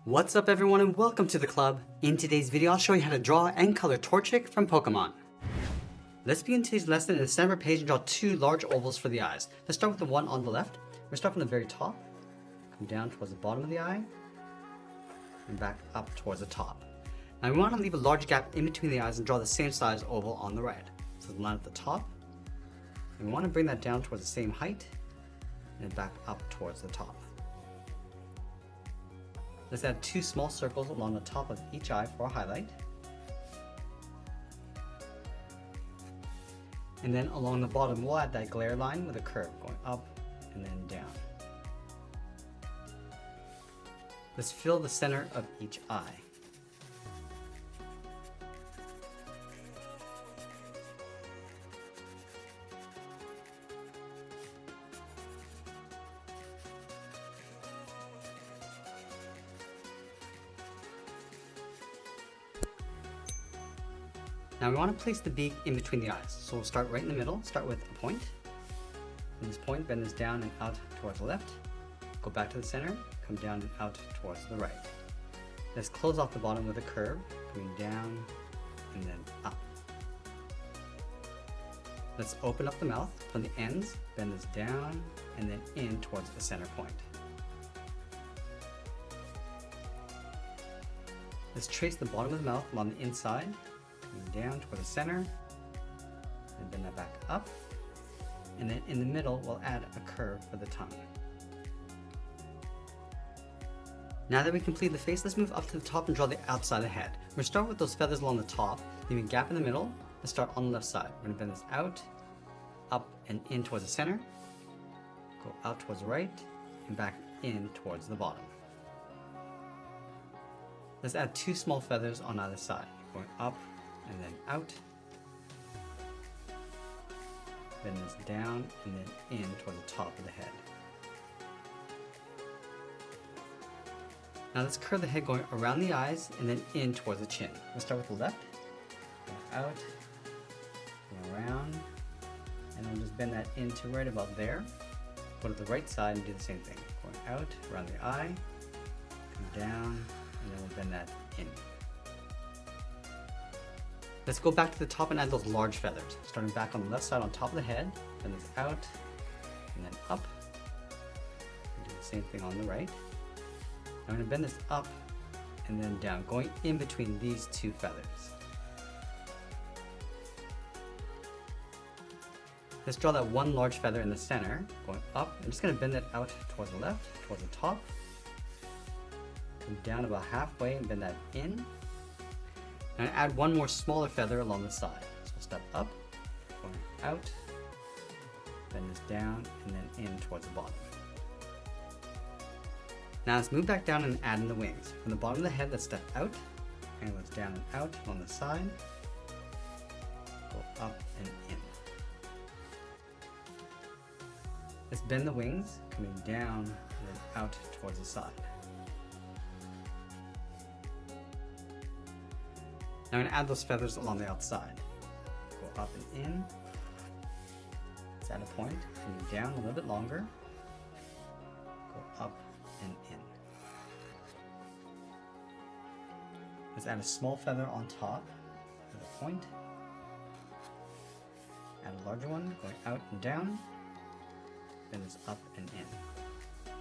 What's up everyone and welcome to the club. In today's video I'll show you how to draw and color Torchic from Pokemon. Let's begin today's lesson in the center of the page and draw two large ovals for the eyes. Let's start with the one on the left. We're start from the very top, come down towards the bottom of the eye, and back up towards the top. Now we want to leave a large gap in between the eyes and draw the same size oval on the right. So the line at the top, and we want to bring that down towards the same height, and back up towards the top. Let's add two small circles along the top of each eye for a highlight. And then along the bottom, we'll add that glare line with a curve going up and then down. Let's fill the center of each eye. Now we want to place the beak in between the eyes, so we'll start right in the middle, start with a point. From this point, bend this down and out towards the left. Go back to the center, come down and out towards the right. Let's close off the bottom with a curve, going down and then up. Let's open up the mouth from the ends, bend this down and then in towards the center point. Let's trace the bottom of the mouth along the inside, down toward the center, and bend that back up, and then in the middle we'll add a curve for the tongue. Now that we complete the face, let's move up to the top and draw the outside of the head. We're going to start with those feathers along the top, leaving a gap in the middle. Let's start on the left side. We're going to bend this out, up and in towards the center, go out towards the right, and back in towards the bottom. Let's add two small feathers on either side, going up and then out, bend this down and then in toward the top of the head. Now let's curve the head going around the eyes and then in towards the chin. We'll start with the left, go out, go around, and then just bend that into right about there. Go to the right side and do the same thing. Going out, around the eye, come down, and then we'll bend that in. Let's go back to the top and add those large feathers. Starting back on the left side on top of the head, bend this out, and then up. And do the same thing on the right. I'm going to bend this up and then down, going in between these two feathers. Let's draw that one large feather in the center, going up. I'm just going to bend it out towards the left, towards the top. Come down about halfway and bend that in. And add one more smaller feather along the side. So we'll step up, going out, bend this down, and then in towards the bottom. Now let's move back down and add in the wings. From the bottom of the head, let's step out, and let's down and out on the side, go up and in. Let's bend the wings, coming down and then out towards the side. Now I'm going to add those feathers along the outside. Go up and in. Let's add a point, coming down a little bit longer. Go up and in. Let's add a small feather on top with a point. Add a larger one, going out and down. Then it's up and in.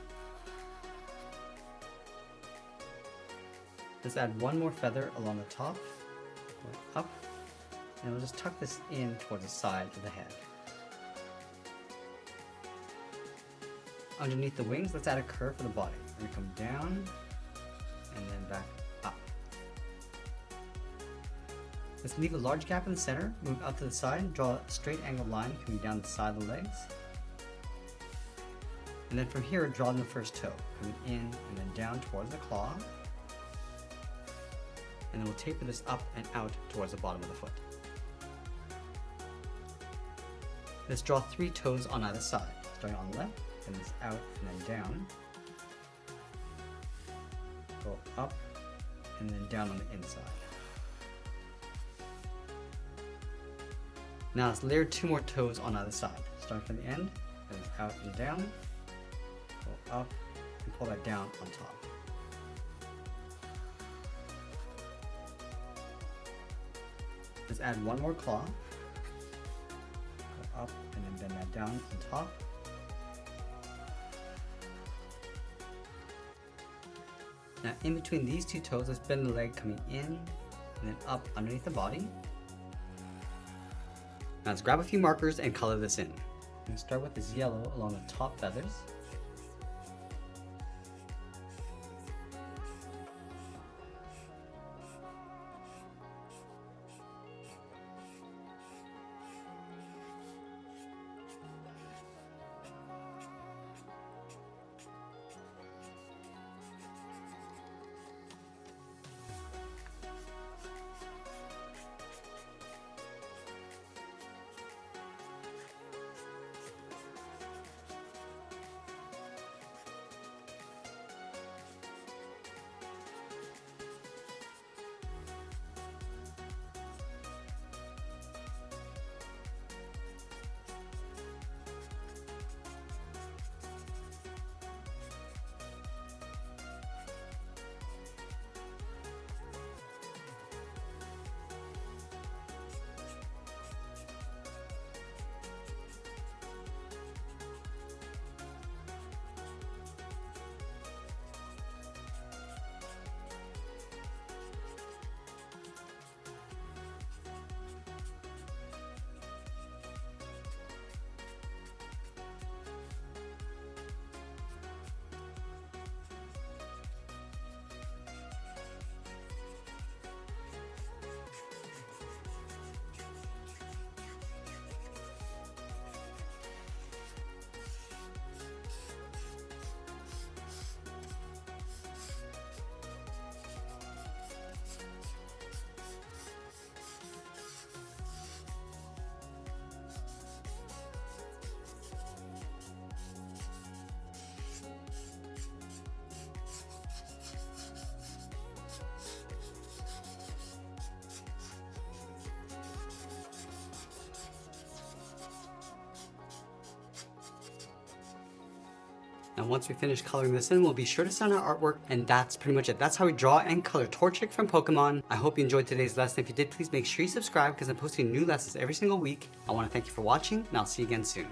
Let's add one more feather along the top. Up, and we'll just tuck this in towards the side of the head. Underneath the wings, let's add a curve for the body. We're going to come down and then back up. Let's leave a large gap in the center, move out to the side, draw a straight angled line coming down the side of the legs. And then from here, draw in the first toe, coming in and then down towards the claw. And then we'll taper this up and out towards the bottom of the foot. Let's draw 3 toes on either side, starting on the left, and this out and then down. Go up and then down on the inside. Now let's layer 2 more toes on either side, starting from the end, and out and down, go up, and pull that down on top. Let's add one more claw. Go up and then bend that down on top. Now in between these two toes, let's bend the leg coming in and then up underneath the body. Now let's grab a few markers and color this in. I'm going to start with this yellow along the top feathers. And once we finish coloring this in, we'll be sure to sign our artwork, and that's pretty much it. That's how we draw and color Torchic from Pokemon. I hope you enjoyed today's lesson. If you did, please make sure you subscribe because I'm posting new lessons every single week. I want to thank you for watching, and I'll see you again soon.